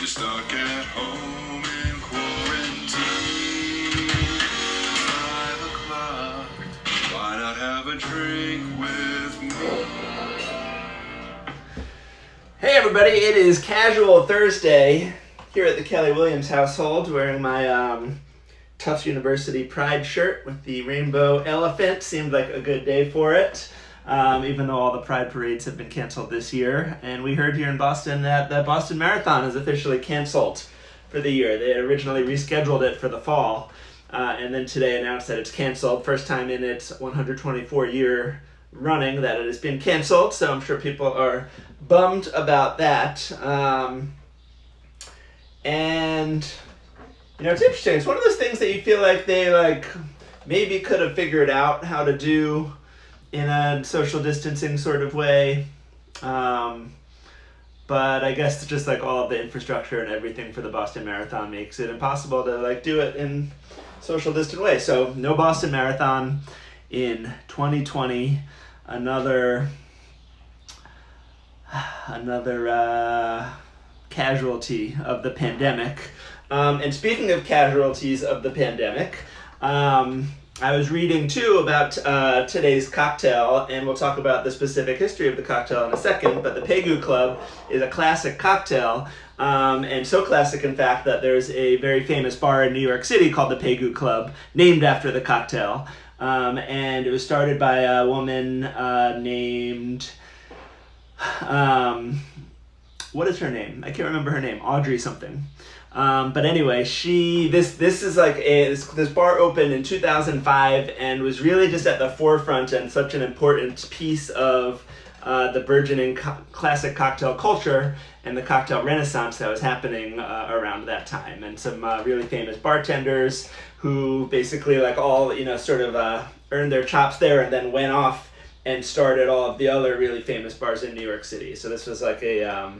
stuck at home in quarantine. 5 o'clock, why not have a drink with me? Hey everybody, it is Casual Thursday here at the Kelly Williams household, wearing my Tufts University Pride shirt with the rainbow elephant. Seemed like a good day for it, even though all the Pride parades have been canceled this year. And we heard here in Boston that the Boston Marathon is officially canceled for the year. They had originally rescheduled it for the fall, and then today announced that it's canceled. First time in its 124-year running that it has been canceled, so I'm sure people are bummed about that. And you know, it's interesting. It's one of those things that you feel like they maybe could have figured out how to do in a social distancing sort of way. But I guess just like all of the infrastructure and everything for the Boston Marathon makes it impossible to do it in social distant way. So no Boston Marathon in 2020. Another casualty of the pandemic. And speaking of casualties of the pandemic, I was reading too about today's cocktail, and we'll talk about the specific history of the cocktail in a second, but the Pegu Club is a classic cocktail, and so classic in fact that there's a very famous bar in New York City called the Pegu Club, named after the cocktail. And it was started by a woman named, what is her name? I can't remember her name. Audrey something. But anyway, this bar opened in 2005 and was really just at the forefront and such an important piece of the burgeoning classic cocktail culture and the cocktail renaissance that was happening around that time. And some really famous bartenders who basically earned their chops there and then went off and started all of the other really famous bars in New York City. So this was like a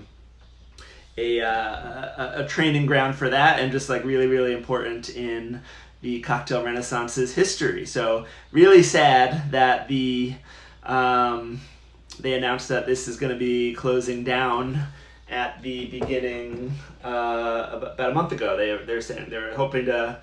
training ground for that, and just really, really important in the cocktail renaissance's history. So really sad that they announced that this is going to be closing down at the beginning about a month ago. They're saying they were hoping to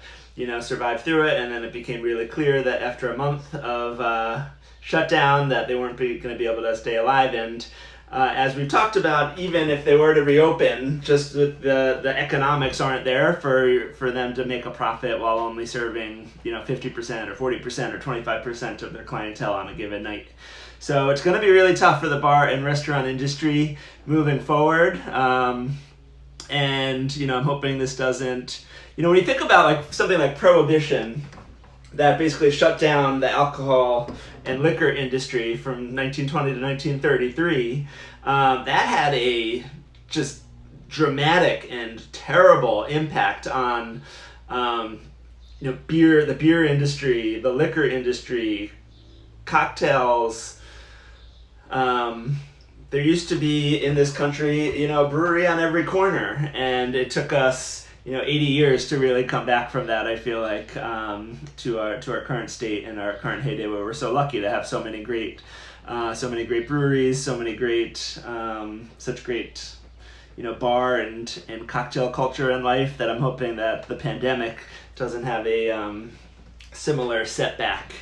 survive through it, and then it became really clear that after a month of shutdown that they weren't going to be able to stay alive. And as we've talked about, even if they were to reopen, just the economics aren't there for them to make a profit while only serving 50% or 40% or 25% of their clientele on a given night. So it's going to be really tough for the bar and restaurant industry moving forward. And I'm hoping this doesn't, when you think about something like Prohibition, that basically shut down the alcohol and liquor industry from 1920 to 1933, that had a just dramatic and terrible impact on the beer industry, the liquor industry, cocktails. There used to be in this country, a brewery on every corner, and it took us 80 years to really come back from that, I feel like, to our current state and our current heyday, where we're so lucky to have so many great breweries, such great, bar and cocktail culture in life, that I'm hoping that the pandemic doesn't have a similar setback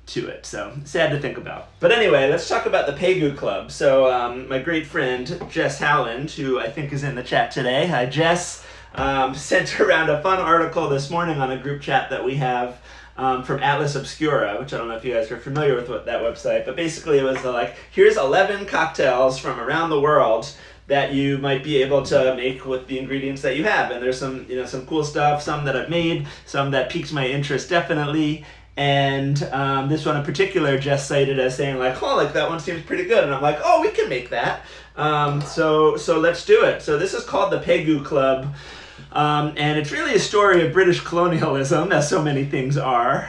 to it. So sad to think about. But anyway, let's talk about the Pegu Club. So my great friend Jess Howland, who I think is in the chat today. Hi, Jess. Sent around a fun article this morning on a group chat that we have from Atlas Obscura, which I don't know if you guys are familiar with that website, but basically it was here's 11 cocktails from around the world that you might be able to make with the ingredients that you have. And there's some some cool stuff, some that I've made, some that piqued my interest definitely. And this one in particular, Jess cited as saying that one seems pretty good. And I'm like, oh, we can make that. So let's do it. So this is called the Pegu Club. And it's really a story of British colonialism, as so many things are,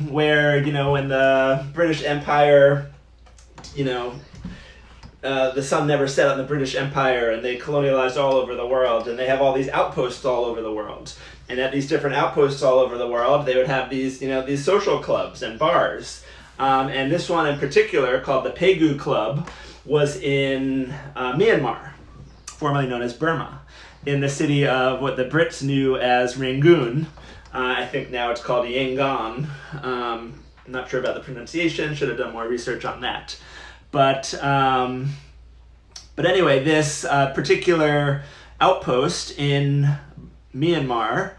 where, when the British Empire, the sun never set on the British Empire, and they colonialized all over the world, and they have all these outposts all over the world. And at these different outposts all over the world, they would have these social clubs and bars. And this one in particular, called the Pegu Club, was in Myanmar. formerly known as Burma, in the city of what the Brits knew as Rangoon. I think now it's called Yangon. I'm not sure about the pronunciation, should have done more research on that. But anyway, this particular outpost in Myanmar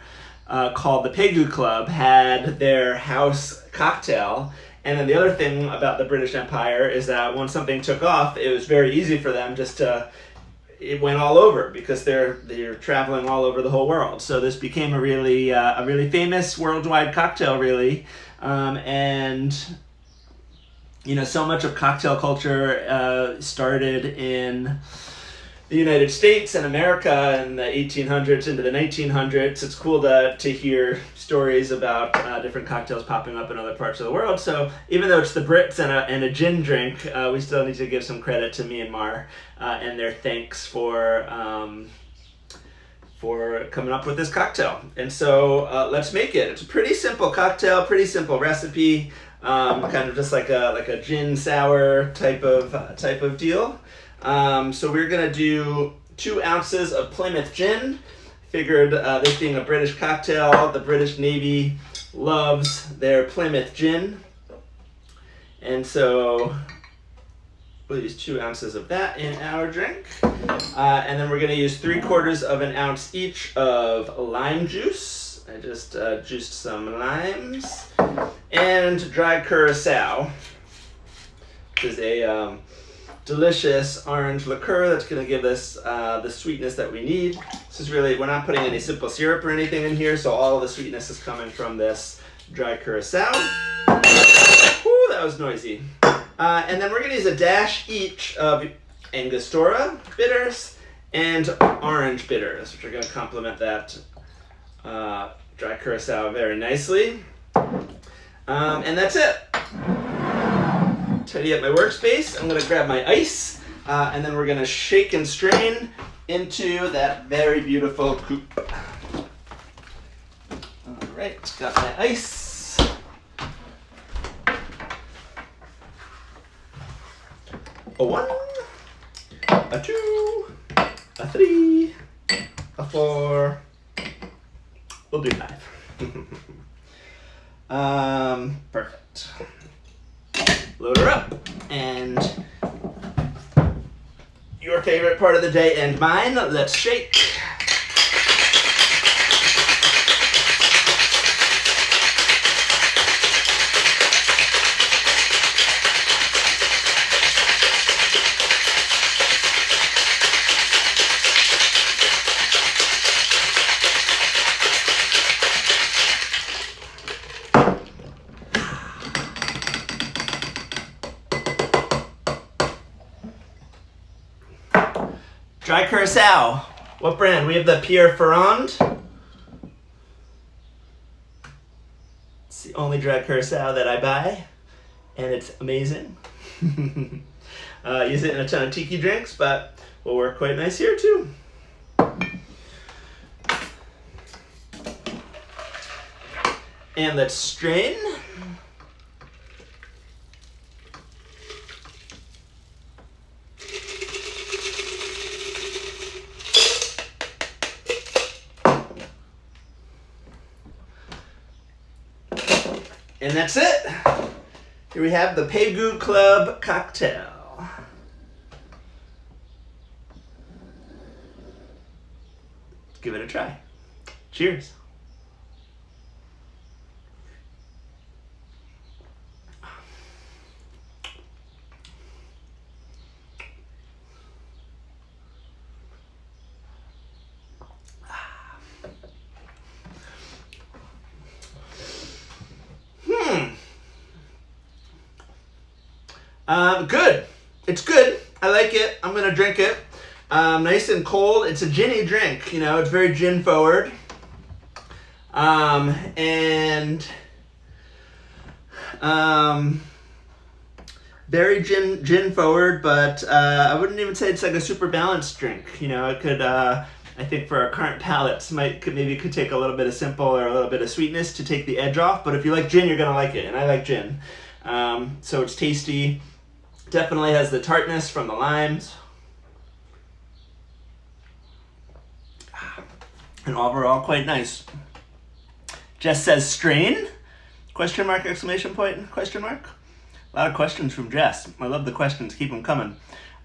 called the Pegu Club had their house cocktail. And then the other thing about the British Empire is that when something took off, it was very easy for them it went all over because they're traveling all over the whole world. So this became a really famous worldwide cocktail, really. And so much of cocktail culture started in the United States and America in the 1800s into the 1900s. It's cool to hear stories about different cocktails popping up in other parts of the world. So even though it's the Brits and a gin drink, we still need to give some credit to Myanmar and their thanks for coming up with this cocktail. And so let's make it. It's a pretty simple cocktail, pretty simple recipe, kind of just like a gin sour type of deal. So we're gonna do 2 ounces of Plymouth gin. Figured this being a British cocktail, the British Navy loves their Plymouth gin. And so we'll use 2 ounces of that in our drink. And then we're gonna use 3/4 of an ounce each of lime juice. I just juiced some limes. And dried curacao, which is a delicious orange liqueur that's going to give us the sweetness that we need. This is really, we're not putting any simple syrup or anything in here, so all of the sweetness is coming from this dry curacao. Ooh, that was noisy. And then we're going to use a dash each of Angostura bitters and orange bitters, which are going to complement that dry curacao very nicely. And that's it. Tidy up my workspace. I'm going to grab my ice, and then we're going to shake and strain into that very beautiful coupe. All right, got my ice. A 1, a 2, a 3, a 4. We'll do 5. Perfect. Load her up, and your favorite part of the day and mine, let's shake. Dry curacao. What brand? We have the Pierre Ferrand. It's the only dry curacao that I buy, and it's amazing. Use it in a ton of tiki drinks, but will work quite nice here too. And let's strain. And that's it. Here we have the Pegu Club cocktail. Let's give it a try. Cheers. Good. It's good. I like it. I'm gonna drink it. Nice and cold. It's a ginny drink. It's very gin forward. Very gin forward, but I wouldn't even say it's like a super balanced drink. It could. I think for our current palates, could take a little bit of simple or a little bit of sweetness to take the edge off. But if you like gin, you're gonna like it, and I like gin. So it's tasty. Definitely has the tartness from the limes. and overall quite nice. Jess says strain? Question mark, exclamation point, question mark? A lot of questions from Jess. I love the questions, keep them coming.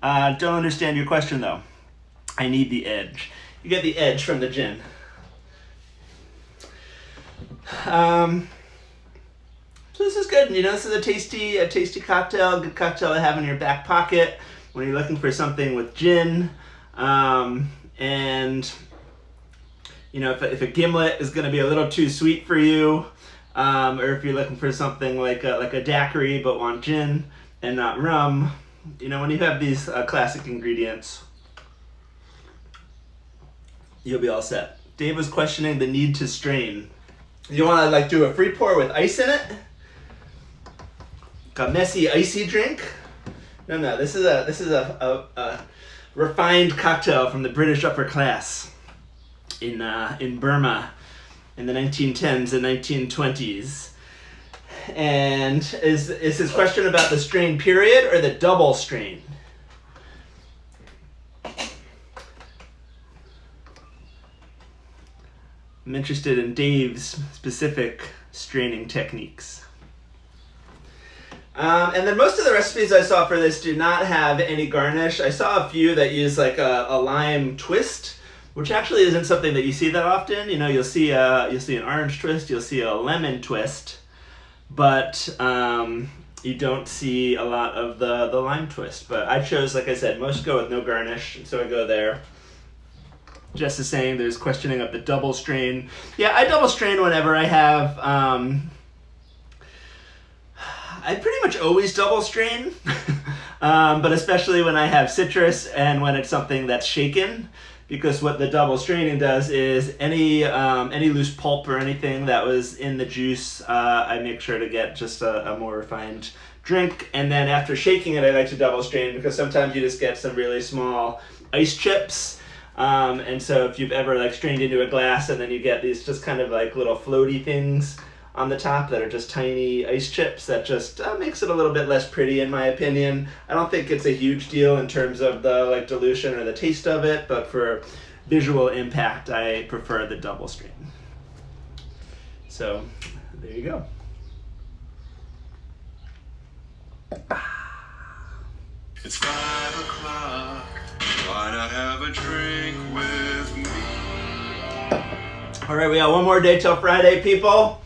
Don't understand your question though. I need the edge. You get the edge from the gin. So this is good. You know, this is a tasty cocktail, good cocktail to have in your back pocket when you're looking for something with gin. And you know, if a gimlet is going to be a little too sweet for you, or if you're looking for something like a daiquiri but want gin and not rum, you know, when you have these classic ingredients, you'll be all set. Dave was questioning the need to strain. You want to like do a free pour with ice in it? A messy, icy drink? No. This is a refined cocktail from the British upper class in Burma in the 1910s and 1920s. And is his question about the strain period or the double strain? I'm interested in Dave's specific straining techniques. And then most of the recipes I saw for this do not have any garnish. I saw a few that use like a lime twist, which actually isn't something that you see that often. You know, you'll see an orange twist, you'll see a lemon twist, but you don't see a lot of the lime twist. But I chose, like I said, most go with no garnish, so I go there. Jess is saying there's questioning of the double strain. Yeah, I double strain whenever I have... I pretty much always double strain, but especially when I have citrus and when it's something that's shaken, because what the double straining does is any loose pulp or anything that was in the juice, I make sure to get just a more refined drink. And then after shaking it, I like to double strain because sometimes you just get some really small ice chips. And so if you've ever like strained into a glass and then you get these just kind of like little floaty things on the top that are just tiny ice chips, that just makes it a little bit less pretty in my opinion. I don't think it's a huge deal in terms of the like dilution or the taste of it, but for visual impact, I prefer the double strain. So there you go. It's 5 o'clock. Why not have a drink with me? All right, we got one more day till Friday, people.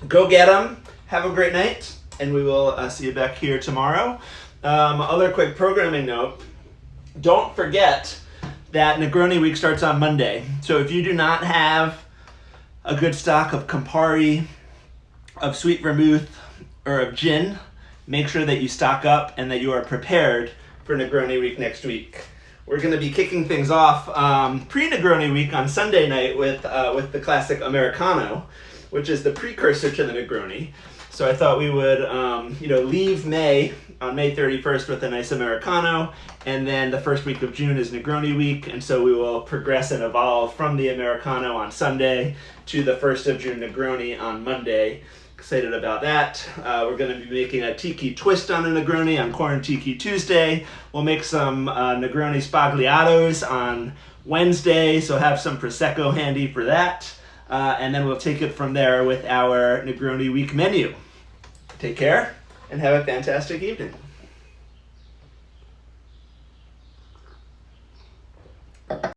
Go get them. Have a great night, and we will see you back here tomorrow. Other quick programming note. Don't forget that Negroni Week starts on Monday. So if you do not have a good stock of Campari, of sweet vermouth, or of gin, make sure that you stock up and that you are prepared for Negroni Week next week. We're going to be kicking things off pre-Negroni Week on Sunday night with the classic Americano, which is the precursor to the Negroni. So I thought we would, leave May on May 31st with a nice Americano, and then the first week of June is Negroni Week, and so we will progress and evolve from the Americano on Sunday to the 1st of June Negroni on Monday. Excited about that. We're going to be making a tiki twist on a Negroni on Corn Tiki Tuesday. We'll make some Negroni Spagliatos on Wednesday, so have some Prosecco handy for that. And then we'll take it from there with our Negroni Week menu. Take care and have a fantastic evening.